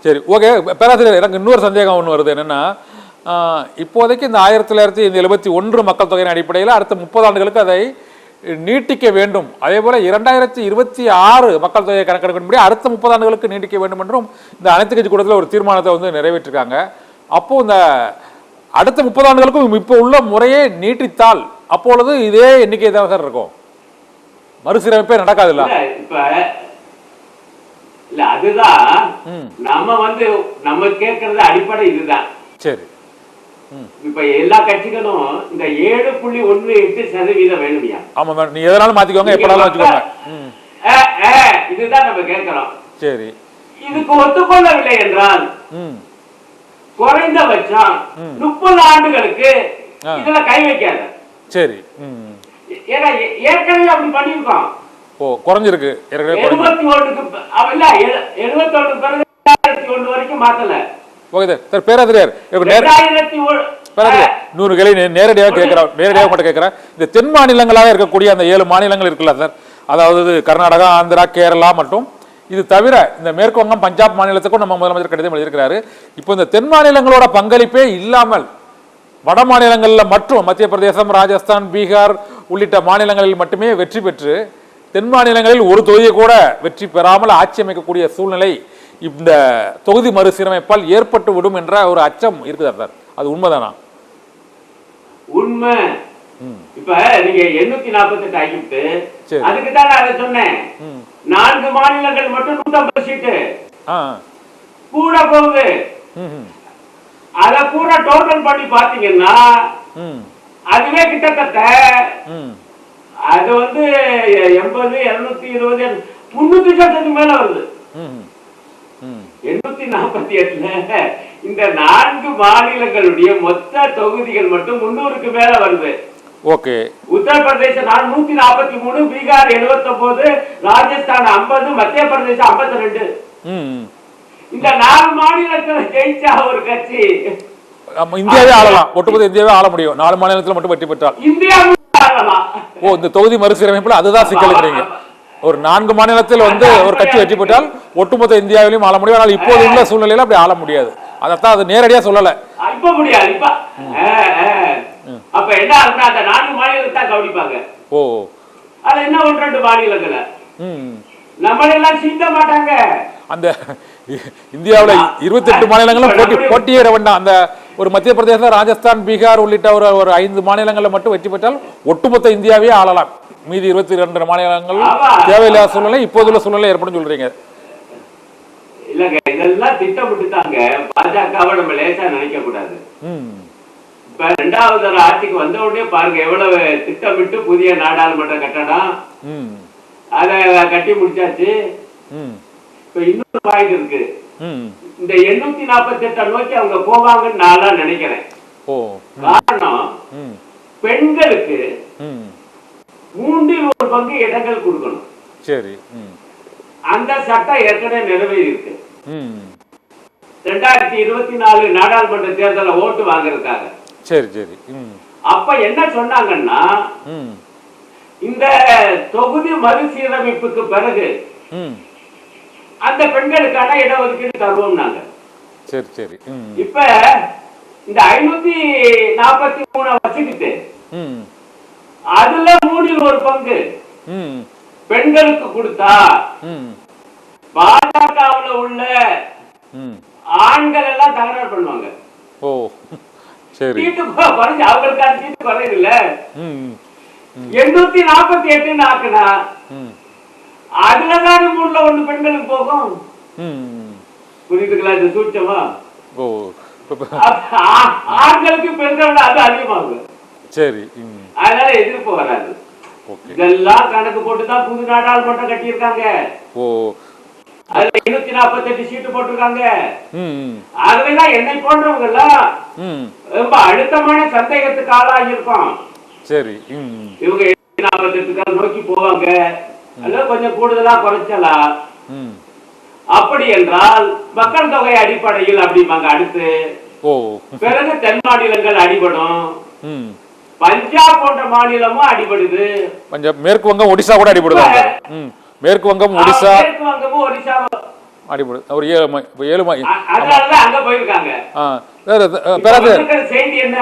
சரி, ஓகே. பேராசிரியர், எனக்கு இன்னொரு சந்தேகம் ஒன்று வருது. என்னென்னா, இப்போதைக்கு இந்த 1971 மக்கள் தொகையின் அடிப்படையில் அடுத்த 30 ஆண்டுகளுக்கு அதை நீட்டிக்க வேண்டும். அதே போல 2026 மக்கள் தொகை கணக்கெடுப்பின்படி அடுத்த 30 ஆண்டுகளுக்கு நீட்டிக்க வேண்டும் என்றும் இந்த அனைத்து கட்சி கூட்டத்தில் ஒரு தீர்மானத்தை வந்து நிறைவேற்றிருக்காங்க. அப்போ இந்த அடுத்த 30 ஆண்டுகளுக்கும் இப்போ உள்ள முறையே நீட்டித்தால் அப்பொழுது இதே எண்ணிக்கை தான் சார் இருக்கும், மறுசீரமைப்பே நடக்காது. இல்ல இல்ல அதுதான் நம்ம கேட்கறது அடிப்படை இதுதான். சரி, இப்ப எல்லா கட்சிகளும் இந்த 7.18% வேணுமியா? ஆமா மேடம், நீ எதனாலும் மாத்திக்கோங்க, எப்படாலும் வச்சுக்கோங்க. இதுதான் நம்ம கேட்கிறோம். சரி, இதுக்கு ஒத்துக்கொள்ளவில்லை என்றால் குறைந்தபட்சம் 30 ஆண்டுகளுக்கு இதுல கை வைக்காத. சரி, ஏன்னா ஏற்கனவே அப்படி பண்ணிருக்கோம். ஓ, குறைஞ்சிருக்கு. 71 பிறகு 2001 வரைக்கும் மாத்தல. Okay sir. பேராசிரியர், நூறு கேள்வி நேரடியாக கேட்கிறேன். இந்த தென் மாநிலங்களாக இருக்கக்கூடிய அந்த 7 மாநிலங்கள் இருக்குல்ல சார், அதாவது கர்நாடகா, ஆந்திரா, கேரளா மற்றும் இது தவிர இந்த மேற்கு வங்கம், பஞ்சாப் மாநிலத்துக்கும் நம்ம முதலமைச்சர் கடிதம் எழுதியிருக்கிறாரு. இப்போ இந்த தென் மாநிலங்களோட பங்களிப்பே இல்லாமல் வட மாநிலங்களில் மற்றும் மத்திய பிரதேசம், ராஜஸ்தான், பீகார் உள்ளிட்ட மாநிலங்களில் மட்டுமே வெற்றி பெற்று தென் மாநிலங்களில் ஒரு தொகுதியை கூட வெற்றி பெறாமல் ஆட்சி அமைக்கக்கூடிய சூழ்நிலை இந்த தொகுதி மறுசீரமைப்பால் ஏற்பட்டு விடும் என்ற ஒரு அச்சம் இருக்குதா சார்? அது உண்மைதானா? உண்மை. இப்ப நீங்க 848 ஆகிட்டு அதுக்கு தான் நான் அதை சொன்னேன். 4 மாநிலங்கள் மட்டும் 150 சீட்டு கூட போகுது. அத கூட டோட்டல் பண்ணி பாத்தீங்கன்னா அதுவே கிட்டத்தட்ட அது வந்து 80, 220, 300 சதவீதம் மேல வருது. 848 இந்த 4 மாநிலங்களுடைய மொத்த தொகுதிகள் மட்டும் 300க்கு மேல வருது. ஓகே. உத்தரப்பிரதேசம் 143, பீகார் 79, ராஜஸ்தான் 50, மத்திய பிரதேசம் 52. இந்த 4 மாநிலத்தில் ஜெயிச்சா ஒரு கட்சி இந்தியாவே ஆளலாம், ஒட்டுமொத்த இந்தியாவே ஆள முடியும். 4 மாநிலத்தில் மட்டும் வெற்றி பெற்றால் இந்தியாவே ஆளலாம். ஓ, இந்த தொகுதி மறுசீரமைப்புல அதுதான் சிக்கலுங்கிறீங்க. ஒரு 4 மாநிலத்தில் வந்து ஒரு கட்சி வெற்றி பெற்றால் ஒட்டுமொத்த இந்தியாவிலையும் ஆள முடியும். ஆனால் இப்போது உள்ள சூழ்நிலையில அப்படி ஆள முடியாது. அதைத்தான் அது நேரடியா சொல்லல. இப்ப முடியாது. இப்ப அப்ப என்ன ஆகும்னா அந்த 4 மாநிலத்தை தான் கவனிப்பாங்க. ஓ, அது என்ன 1-2 மாநிலங்கள நம்மளெல்லாம் சீண்ட மாட்டாங்க. அந்த இந்தியாவில் 28 மாநிலங்களும் போட்டியேற வேண்டாம். அந்த ஒரு மத்திய பிரதேசம், ராஜஸ்தான், பீகார் உள்ளிட்ட ஒரு 5 மாநிலங்களில் மட்டும் வெற்றி பெற்றால் ஒட்டுமொத்த இந்தியாவே ஆளலாம். மீதி 22 மாநிலங்கள் தேவையில்லாத சூழ்நிலை இப்போதுள்ள சூழ்நிலை ஏற்படும் சொல்றீங்க. இல்லங்க, இதெல்லாம் திட்டமிட்டுட்டாங்க. பாஜகவை நம்ம லேசா நினைக்க கூடாது. இப்ப 2வது ஆட்சிக்கு வந்த உடனே பாருங்க எவ்வளவு திட்டமிட்டு புதிய நாடாளுமன்ற கட்டடம் அத கட்டி முடிச்சாச்சு. இப்ப இன்னொரு பாயிண்ட் இருக்கு. இந்த 848 நோக்கி அவங்க போவாங்கன்னு நான் நினைக்கிறேன். காரணம் பெண்களுக்கு 3/4 இடங்கள் கொடுக்கணும். சரி, அந்த சட்டம் ஏற்கனவே நிறைவேறி இருக்கு. 2024 நாடாளுமன்ற தேர்தலில் ஓட்டு வாங்குறதுக்காக. சரி சரி. அப்ப என்ன சொன்னாங்கன்னா இந்த தொகுதி மறுசீரமைப்புக்கு பிறகு அந்த பெண்களுக்கான இடஒதுக்கீடு தருவோம் நாங்க. சரி சரி. இப்ப இந்த 543 வச்சுக்கிட்டு அதுல 3/4 பெண்களுக்கு கொடுத்தா பாஜகவுல உள்ள ஆண்கள் எல்லாம் தகராறு பண்ணுவாங்க. ஓ சரி. அவங்களுக்கான சீட்டு குறையுது இல்ல. 848 ஆக்குனா அதுலதான் 3/1 பெண்களுக்கு போகும். புரியுதுங்களா இந்த சூட்சமா? ஓ, ஆண்களுக்கு பெண்களோட அது அதிகமாகும். சரி. அதனால எதிர்ப்பு வராது. இதெல்லாம் கணக்கு போட்டுதான் புது நாடாளுமன்றம் கட்டியிருக்காங்க. ஓ, அதுல 248 சீட்டு போட்டிருக்காங்க. அதுலதான் என்னை போன்றவங்க எல்லாம் ரொம்ப அழுத்தமான சந்தேகத்துக்கு ஆளாகி இருக்கும். சரி. இவங்க 248 நோக்கி போவாங்க அல்லது கொஞ்சம் கூடுதலா குறைச்சலாம். அப்படி என்றால் மக்கள் தொகை அடிப்படையில் அப்படிம்பாங்க. அடுத்து பிறகு தென் மாநிலங்கள் அடிபடும். பஞ்சாப் போன்ற மாநிலமும் அடிபடுது. பஞ்சாப், மேற்கு வங்கம், ஒடிசா கூட அடிபடுது. மேற்கு வங்கம், ஒடிசா, அடிப்படை ஒரு 7 இப்போ 7 அதனாலதான் அங்க போயிருக்காங்க. வேற பேராசிரியர் செய்தி என்ன?